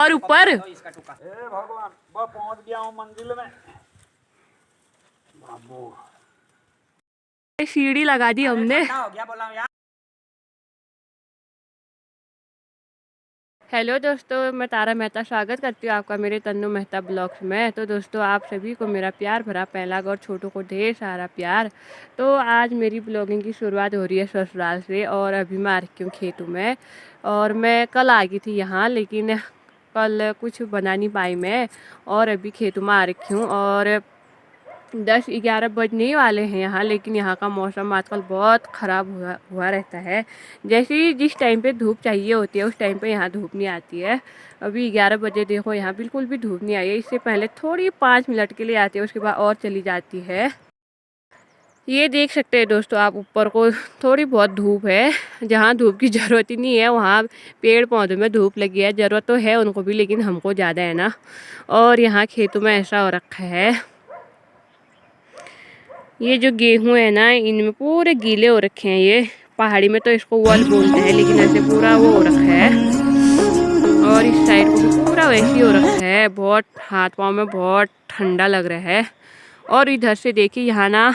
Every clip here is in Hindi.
और ऊपर इसका टुका। ए भगवान, मैं पहुंच गया हूँ मंजिल में। बाबू सीढ़ी लगा दी हमने। ठंडा हो गया बोला हूं यार। हेलो दोस्तों, मैं तारा मेहता स्वागत करती हूँ आपका मेरे तन्नू मेहता ब्लॉग्स में। तो दोस्तों, आप सभी को मेरा प्यार भरा पहला और छोटों को ढेर सारा प्यार। तो आज मेरी ब्लॉगिंग की शुरुआत हो रही है ससुराल से और अभी मैं आ रही हूँ खेतों में। और मैं कल आ गई थी यहाँ, लेकिन कल कुछ बना नहीं पाई मैं और अभी खेतों में आ रखी हूँ। और 10-11 बजने ही वाले हैं यहाँ, लेकिन यहाँ का मौसम आजकल बहुत ख़राब हुआ रहता है। जैसे ही जिस टाइम पे धूप चाहिए होती है उस टाइम पे यहाँ धूप नहीं आती है। अभी 11 बजे देखो, यहाँ बिल्कुल भी धूप नहीं आई है। इससे पहले थोड़ी 5 मिनट के लिए आती है, उसके बाद और चली जाती है। ये देख सकते हैं दोस्तों आप, ऊपर को थोड़ी बहुत धूप है। जहाँ धूप की ज़रूरत ही नहीं है वहाँ पेड़ पौधों में धूप लगी है। ज़रूरत तो है उनको भी, लेकिन हमको ज़्यादा है ना। और यहाँ खेतों में ऐसा हो रखा है, ये जो गेहूं है ना, इनमें पूरे गीले हो रखे हैं। ये पहाड़ी में तो इसको वल बोलते हैं, लेकिन ऐसे पूरा वो हो रखा है। और इस साइड को भी पूरा वैसे ही हो रखा है। बहुत हाथ पाँव में बहुत ठंडा लग रहा है। और इधर से देखिए, यहाँ ना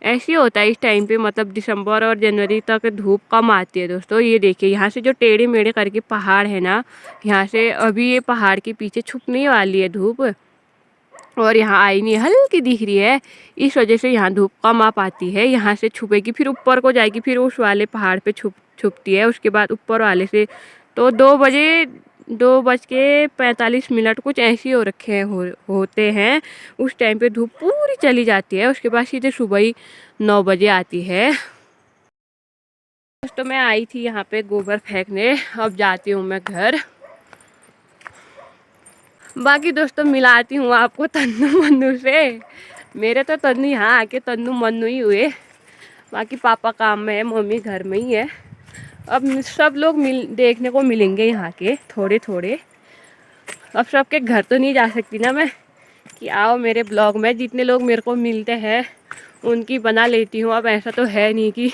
ऐसे ही होता है इस टाइम पे, मतलब दिसंबर और जनवरी तक धूप कम आती है दोस्तों। ये देखिए, यहाँ से जो टेढ़े मेढ़े करके पहाड़ है ना, यहाँ से अभी ये पहाड़ के पीछे छुपने वाली है धूप। और यहाँ आई नहीं, हल्की दिख रही है, इस वजह से यहाँ धूप कम आ पाती है। यहाँ से छुपेगी, फिर ऊपर को जाएगी, फिर उस वाले पहाड़ पे छुपती है। उसके बाद ऊपर वाले से तो 2:45 कुछ ऐसे ही हो रखे होते हैं। उस टाइम पे धूप पूरी चली जाती है। उसके बाद सीधे सुबह ही 9 बजे आती है। तो मैं आई थी यहाँ पे गोबर फेंकने, अब जाती हूँ मैं घर। बाकी दोस्तों, मिलाती हूँ आपको तन्नू मन्नू से। मेरे तो तन्नू यहाँ आके तन्नू मन्नू ही हुए। बाकी पापा काम में है, मम्मी घर में ही है। अब सब लोग देखने को मिलेंगे यहाँ के थोड़े थोड़े। अब सबके घर तो नहीं जा सकती ना मैं कि आओ मेरे ब्लॉग में। जितने लोग मेरे को मिलते हैं उनकी बना लेती हूँ। अब ऐसा तो है नहीं कि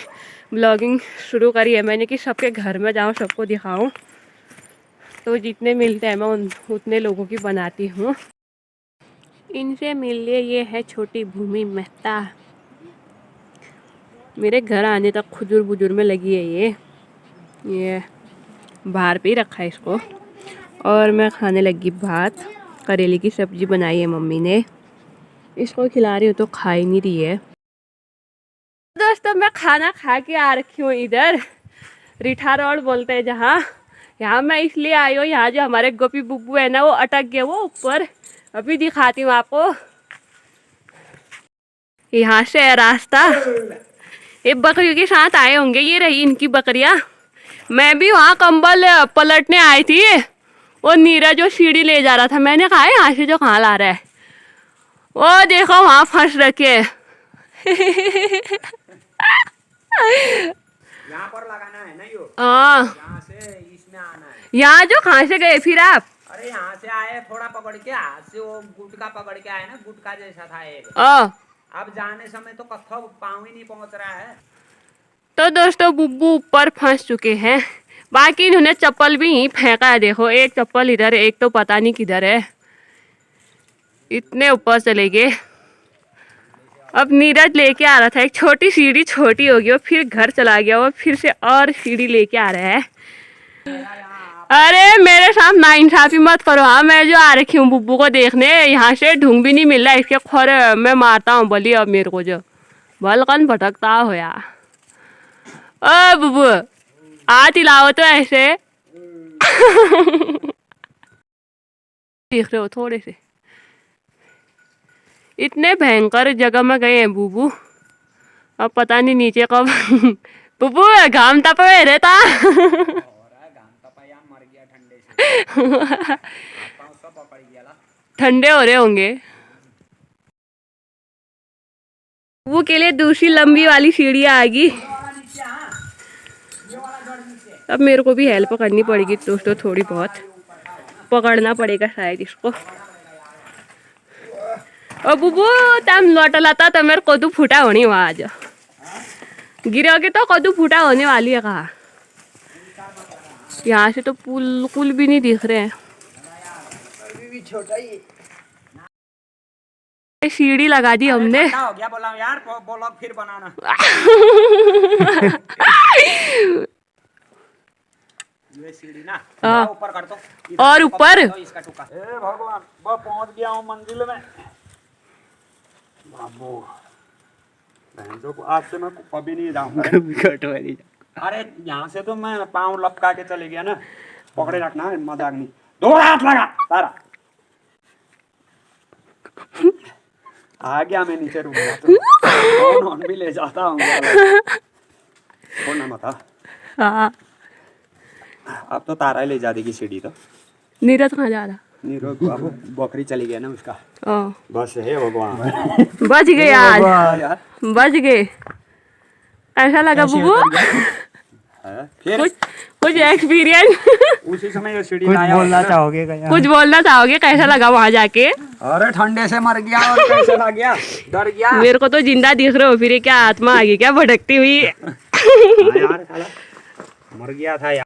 ब्लॉगिंग शुरू करी है मैंने कि सबके घर में जाऊँ सबको दिखाऊँ। तो जितने मिलते हैं मैं उतने लोगों की बनाती हूँ। इनसे मिलिए, ये है छोटी भूमि मेहता। मेरे घर आने तक खुजूर बुजुर में लगी है ये बाहर पे ही रखा है इसको। और मैं खाने लगी भात। करेले की सब्जी बनाई है मम्मी ने, इसको खिला रही हूँ तो खा ही नहीं रही है। दोस्तों, मैं खाना खा के आ रखी हूँ इधर रिठा रोड बोलते हैं जहाँ। यहाँ मैं इसलिए आई हूँ, यहाँ जो हमारे गोपी बुब्बू है ना, वो अटक गए वो ऊपर। अभी दिखाती हूँ आपको। यहाँ से है रास्ता। ये बकरियों के साथ आए होंगे, ये रही इनकी बकरियाँ। मैं भी वहाँ कंबल पलटने आई थी। वो नीरज जो सीढ़ी ले जा रहा था, मैंने कहा यहाँ से जो कहाँ ला रहा है। वो देखो वहाँ फंस रखे। यहाँ पर लगाना है ना यो। हाँ, यहाँ से इसमें आना है। यहाँ जो कहाँ से गए फिर आप? अरे यहाँ से आए, थोड़ा पकड़ के हाथ से वो गुटका पकड़ के आए ना, गुटका जैसा था एक। अब जाने समय तो कत्था पाँव ही नहीं पहुँच रहा है। तो दोस्तों, बुब्बू ऊपर फंस चुके हैं। बाकी इन्होंने चप्पल भी यहीं फेंका है। देखो, एक चप्पल इधर, एक तो पता नहीं किधर है। इतने ऊपर चले गए। अब नीरज लेके आ रहा था, एक छोटी सीढ़ी छोटी हो गई, और फिर घर चला गया। वो फिर से और सीढ़ी लेके आ रहा है। अरे मेरे साथ नाइंसाफी मत करो। हाँ, मैं जो आ रखी हूँ बुब्बू को देखने, यहाँ से ढूंढ भी नहीं मिल रहा इसके खोर। मैं मारता हूँ बली अब मेरे को, जो बलकन भटकता हो यार। ओ बुब्बू, आ तिलाओ तो ऐसे। देख रहे हो थोड़े से, इतने भयंकर जगह में गए हैं बुब्बू। अब पता नहीं नीचे कब। बुब्बू घाम तप रहता। ठंडे हो रहे होंगे। वो के लिए दूसरी लंबी वाली सीढ़ियाँ आ गई। अब मेरे को भी हेल्प करनी पड़ेगी दोस्तों, थोड़ी बहुत पकड़ना पड़ेगा शायद इसको। और बुब्बू तम लौट लाता तो मेरे कद्दू फूटा होनी वहाँ आज। गिरोगे तो कद्दू फूटा होने वाली है। कहा यहाँ से तो पुल भी नहीं दिख रहे हैं। भी छोटा ही सीढ़ी लगा दी हमने। ठंडा हो गया बोला यार, ब्लॉग फिर बनाना। ये सीढ़ी ना ऊपर कर दो, और ऊपर इसका टुका। ए भगवान, वो पहुंच गया हूँ मंजिल में। बाबू बहनों को आज से मैं कभी नहीं जाऊंगा। अरे यहाँ से तो मैं पाँव लपका के चले गया ना, पकड़े रखना, मजाक नहीं। दो हाथ लगा तारा। आ गया मैं नीचे, रुक गया तो फोन भी ले जाता हूँ। फोन ना मत। हाँ अब तो तारा ले जा देगी सीढ़ी तो। नीरज कहाँ जा रहा? नीरज अब बकरी चली गया ना उसका। बस है भगवान। बच गए आज, बच गए। ऐसा लगा बुबू? फिर कुछ एक्सपीरियंस उसी समय ये सीढ़ी लाया। बोलना चाहोगे क्या? कुछ बोलना चाहोगे? कैसा लगा वहाँ जाके? अरे ठंडे से मर गया और कैसे लग गया, डर गया। मेरे को तो जिंदा दिख रहे हो, फिर ये क्या आत्मा आ गई क्या भटकती हुई? यार मर गया था यार।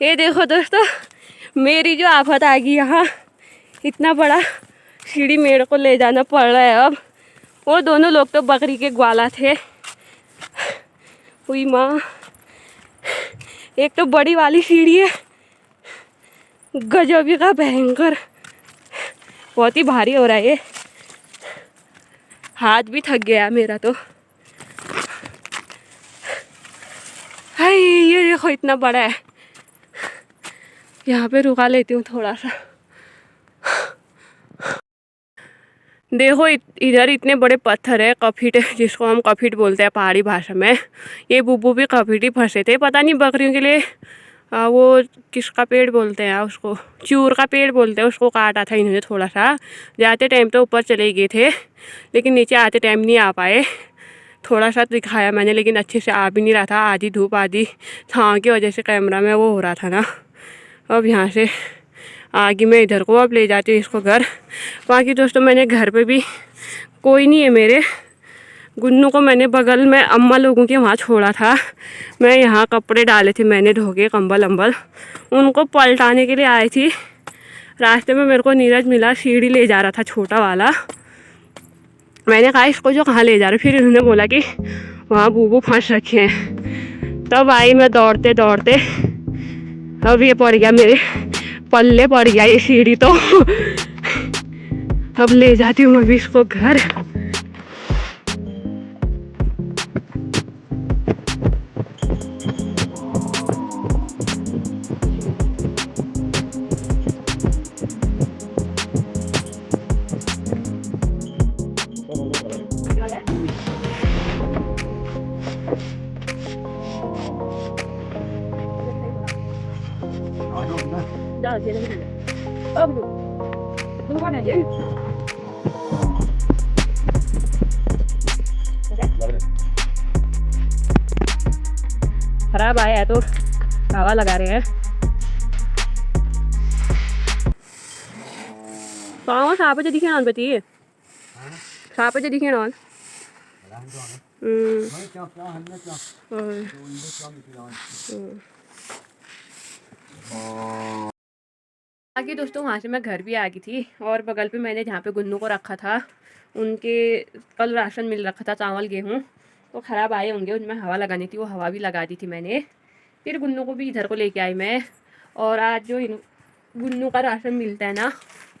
ये देखो दोस्तों, मेरी जो आफत आ गई यहाँ, इतना बड़ा सीढ़ी मेरे को ले जाना पड़ रहा है अब। वो दोनों लोग तो बकरी के ग्वाला थे। हुई माँ, एक तो बड़ी वाली सीढ़ी है, गजब का भयंकर, बहुत ही भारी हो रहा है ये। हाथ भी थक गया मेरा तो। हाय, ये देखो इतना बड़ा है। यहाँ पे रुका लेती हूँ थोड़ा सा। देखो इधर इतने बड़े पत्थर है, कफीट, जिसको हम कफीट बोलते हैं पहाड़ी भाषा में। ये बुब्बू भी कफीट ही फंसे थे, पता नहीं बकरियों के लिए। वो किसका पेड़ बोलते हैं उसको, चूर का पेड़ बोलते हैं उसको, काटा था इन्होंने थोड़ा सा। जाते टाइम तो ऊपर चले गए थे, लेकिन नीचे आते टाइम नहीं आ पाए। थोड़ा सा दिखाया मैंने, लेकिन अच्छे से आ भी नहीं रहा था, आधी धूप आधी छाँव की वजह से कैमरा में वो हो रहा था ना। अब यहाँ से आगे मैं इधर को अब ले जाती हूँ इसको घर। बाकी दोस्तों मैंने घर पे भी कोई नहीं है मेरे। गुन्नू को मैंने बगल में अम्मा लोगों के वहाँ छोड़ा था। मैं यहाँ कपड़े डाले थे मैंने धो के, कंबल अम्बल, उनको पलटाने के लिए आई थी। रास्ते में मेरे को नीरज मिला, सीढ़ी ले जा रहा था छोटा वाला। मैंने कहा इसको जो कहाँ ले जा रहे, फिर इन्होंने बोला कि वहाँ बूबू फंस रखे हैं। तब आई मैं दौड़ते दौड़ते, अब ये पड़ गया मेरे पल्ले, पड़ गया ये सीढ़ी तो। अब ले जाती हूँ मैं भी इसको घर। खराब आया है तो हवा लगा रहे हैं। पाँव साप जो दिखे ना बती, साप जो दिखे ना। बाकी दोस्तों वहाँ से मैं घर भी आ गई थी, और बगल पे मैंने जहाँ पे गुन्नू को रखा था, उनके कल राशन मिल रखा था, चावल गेहूँ, तो ख़राब आए होंगे, उनमें हवा लगानी थी, वो हवा भी लगा दी थी मैंने। फिर गुन्नू को भी इधर को लेके आई मैं। और आज जो गुन्नू का राशन मिलता है ना,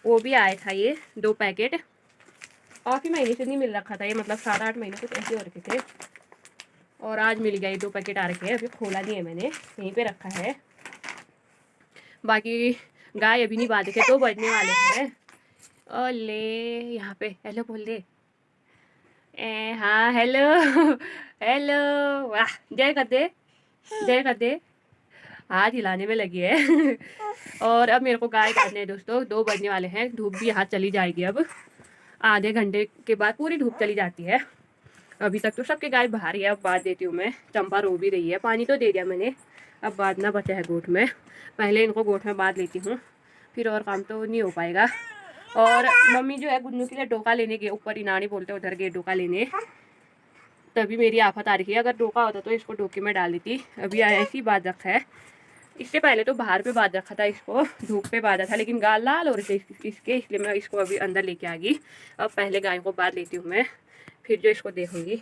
वो भी आया था, ये 2 पैकेट। काफ़ी महीने से नहीं मिल रखा था ये, मतलब 7-8 महीने कुछ ऐसे हो रखे थे, और आज मिल गया ये 2 पैकेट आ रखे हैं। अभी खोला नहीं है मैंने, यहीं पे रखा है। बाकी गाय अभी नहीं बांधे थे, 2 बजने वाले हैं। ओले यहाँ पे हेलो बोल दे। हाँ हेलो हेलो, वाह, जय कर दे, जय कर दे। हाथ हिलाने में लगी है। और अब मेरे को गाय काटने हैं दोस्तों, 2 बजने वाले हैं। धूप भी यहाँ चली जाएगी, अब आधे घंटे के बाद पूरी धूप चली जाती है। अभी तक तो सबके गाय बाहर ही है, अब बांध देती हूँ मैं। चंपा रो भी रही है, पानी तो दे दिया मैंने, अब बांधना बचा है गोठ में। पहले इनको गोठ में बांध लेती हूँ, फिर और काम तो नहीं हो पाएगा। और मम्मी जो है गुन्नू के लिए डोका लेने गए, ऊपर इनानी बोलते उधर गए डोका लेने, तभी मेरी आफत आ रही है। अगर डोका होता तो इसको डोके में डाल देती। अभी ऐसी बात रखा है, इससे पहले तो बाहर पे बांध रखा था इसको, धूप पे बांधा था, लेकिन गाल लाल हो रहे थे इसके, इसलिए मैं इसको अभी अंदर लेके आ गई। अब पहले गाय को बांध लेती हूँ मैं, फिर जो इसको देखूंगी।